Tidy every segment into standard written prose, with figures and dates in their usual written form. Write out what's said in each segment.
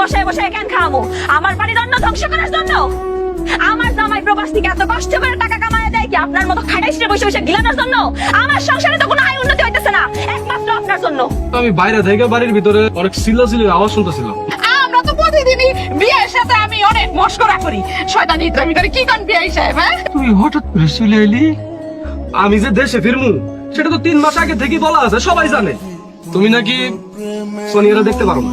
বসে বসে কেন খাবো? আমার বাড়ির অন্য ধ্বংস করার জন্য? আমার জামাই প্রবাস থেকে এত কষ্ট করে টাকা কামায় দেয় কি আপনার মতো খাটাইছে বসে বসে গিলানোর জন্য? আমার সংসারে তো কোনো আয় উন্নতি হইতেছে না, একমাত্র আপনার জন্য। আমি বাইরে থেকে বাড়ির ভিতরে অনেক চিল্লাচিল্লি আওয়াজ শুনতেছিলাম। আমরা তো প্রতিদিনই বিয়ের সাথে আমি অনেক মস্করা করি, শয়তানি ইতরামি করে। কি কোন বিয়ে সাহেব? হ্যাঁ, তুই হঠাৎ করে চলে এলি। আমি যে দেশে ফিরমু সেটা তো 3 মাস আগে থেকেই বলা আছে, সবাই জানে। তুমি নাকি সোনিয়ারা দেখতে পারো না,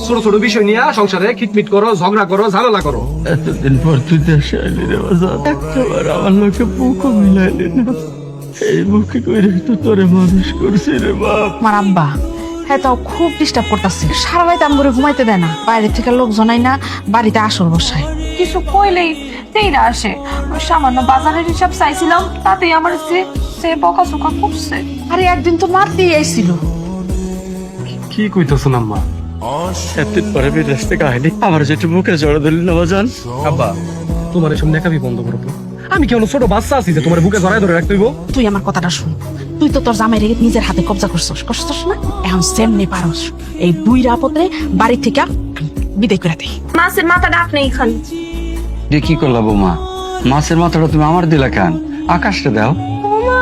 ছোট ছোট বিষয় নিয়ে সংসারে খিটমিট করো, ঝগড়া করো, ঝামেলা করো। এতদিন পর তুই দেশে আইলি রে বাজার, একটাবার আমার লোকে বুকও মিলাইলি না। এই বুকে করে তো তোরে মানুষ করছি রে বাপ। আমার আব্বা হ্যাঁ তাও খুব ডিস্টার্ব করতেছে, সারা রাত আমগরে ঘুমাইতে দেয় না, বাইরে থেকে লোক জনাই না, বাড়িতে আসর বসায়। কিছু কইলেই তেইরা আসে। ওই সামান্য বাজারের হিসাব চাইছিলাম, তাতেই আমার সে বকাঝকা করছে। আরে একদিন তো মার দিয়ে আইছিল। কি কইতেছেন আম্মা? এতদিন পরে বিদেশ থেকে আইলি, আমার যেটু মুখে জড়া দিলি না বাজান। আব্বা, তোমার এসব নেকামি বন্ধ করো তো। আমি কেমন ছোট বাচ্চা আছি যে তোমার বুকে জড়ায় ধরে রাখতে হইব? তুই আমার কথাটা শুন, তুই তো তোর জামাই রেখে নিজের হাতে কবজা করছস না? এখন সেমনি পারস এই বুইরা আপদে বাড়ি থেকে বিদায় করে দে। মাছের মাথাটা আপনিই খান। যে কি করলা বৌমা, মাছের মাথাটা তুমি আমার দিলা কেন? আকাশটা দাও। ওমা,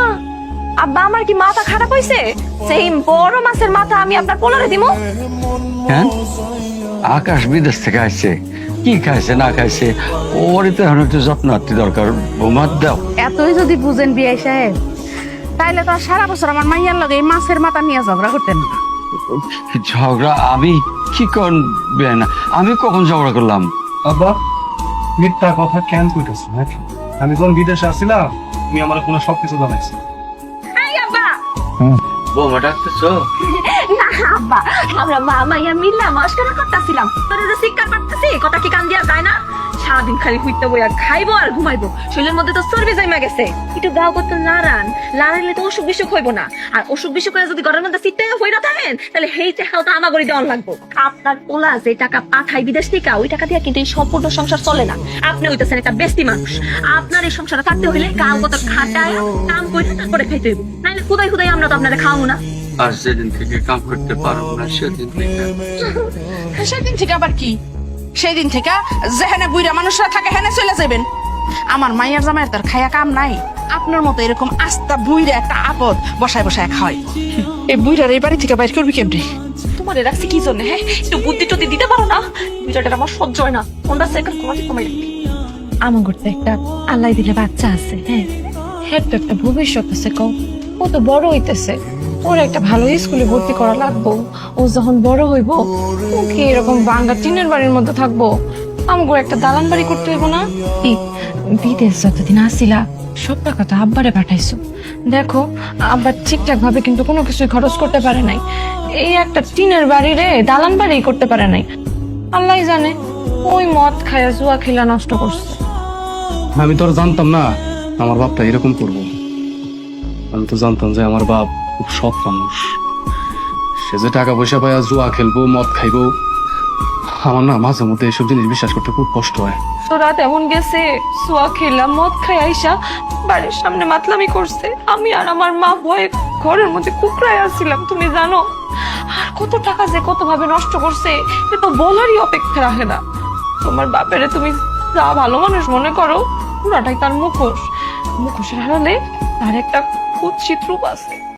আব্বা আমার কি মাথা খারাপ হইছে? সেই বড় মাছের মাথা আমি আপনার পোলারে দিমু? হ্যাঁ, আকাশ বিদেশ থেকে আসছে, কি খাইছে না খাইছে ওরই তো এখন একটু যত্ন আত্মি দরকার। বৌমা দাও। এতই যদি বুঝেন বিয়ে সাহেব, তাইলে তো আর সারা বছর আমার মাইয়ার লগে এই মাছের মাথা নিয়ে ঝগড়া করতেন না। ঝগড়া? আমি কি কোন বিয়ে না, আমি কখন ঝগড়া করলাম? আব্বা, মিথ্যা কথা কেন কইতেছ? আমি যখন বিদেশে আসছিলাম তুমি আমার কোনো সবকিছু জানাইছি। এই আব্বা, বৌমা ডাকতেছ? না আব্বা, আমরা মা মাইয়া মিল্লা মস্করা করতেছিলাম। তোরে যে শিক্ষা করতেছি, কথা কি কান দিয়া যায় না? সারাদিন খালি হইতে বইয়া খাইবো আর ঘুমাইবো, শরীরের মধ্যে তো চর্বি জমা গেছে। একটু গাও করতে লাড়াইলে তো অসুখ বিসুখ হইব না। আর অসুখ বিসুখ হয়ে যদি ঘরের মধ্যে সিটটা হইরা থাকেন, তাহলে হেই টাকাও তো আমাগরি দেওয়ান লাগবো। আপনার পোলা যে টাকা পাঠাই বিদেশ থেকে, ওই টাকা দিয়ে কিন্তু এই সম্পূর্ণ সংসার চলে না। আপনি হইতেছেন একটা বেস্তি মানুষ। আপনার এই সংসারে থাকতে হইলে গাও কত খাটায় কাম করে তারপরে খাইতে হইব, নাইলে খুদাই খুদাই আমরা তো আপনারা খাওয়াবো না। আর যেদিন থেকে কাম করতে পারবো না সেদিন থেকে। সেদিন থেকে আবার কি? সেই দিন থেকে যেখানে বুইরা মানুষরা থাকে হেনে চলে যাবেন। আমার মাইয়ার জামাইয়ের তার খায়া কাম নাই। আপনার মতো এরকম আস্তা বুইরা একটা আপদ বসায় বসায় খাওয়াই। এই বুইরার এই বাড়ি থেকে বাইর করবি কেমনে? তোমার রাখছি কি জন্য? হ্যাঁ, একটু বুদ্ধি টুদ্ধি দিতে পারো না? দুইটাটা আমার সহ্য হয় না। কোনটা সেকেন্ড কোনটা কমাই রাখবি? আমার ঘরতে একটা আল্লাহ দিলে বাচ্চা আছে, হ্যাঁ, হ্যাঁ তো একটা ভবিষ্যৎ আছে। কও, ও তো বড় হইতেছে, ওর একটা ভালো স্কুলে ভর্তি করা লাগবো। ও যখন বড় হইব, ও কি এরকম ভাঙ্গা টিনের বাড়ির মধ্যে থাকবো? আমাকে একটা দালান বাড়ি করতে হইব না? এই বিদেশ যতদিন আসিলা সব টাকা তো আব্বারে পাঠাইছো। দেখো, আব্বা ঠিকঠাক ভাবে কিন্তু কোনো কিছুই খরচ করতে পারে নাই। এই একটা টিনের বাড়ি রে দালান বাড়ি করতে পারে নাই। আল্লাহ জানে ওই মদ খায়া জুয়া খেলা নষ্ট করছে। আমি তো আর জানতাম না আমার বাপটা এরকম করবো। আমি তো জানতাম যে আমার বাপ খুব সৎ মানুষ। সে যে টাকা পয়সা পায় জুয়া খেলবো, মদ খাইবো, আমার না মাঝে মধ্যে এইসব জিনিস বিশ্বাস করতে খুব কষ্ট হয়। তো রাত এমন গেছে, জুয়া খেলা মদ খাই আইসা বাড়ির সামনে মাতলামি করছে। আমি আর আমার মা ভয়ে ঘরের মধ্যে কুকড়ায় আসছিলাম, তুমি জানো? আর কত টাকা যে কত ভাবে নষ্ট করছে, এ তো বলারই অপেক্ষা রাখে না। তোমার বাপেরে তুমি যা ভালো মানুষ মনে করো, পুরাটাই তার মুখোশ। মুখোশের হারালে তার একটা কুৎসিত রূপ আছে।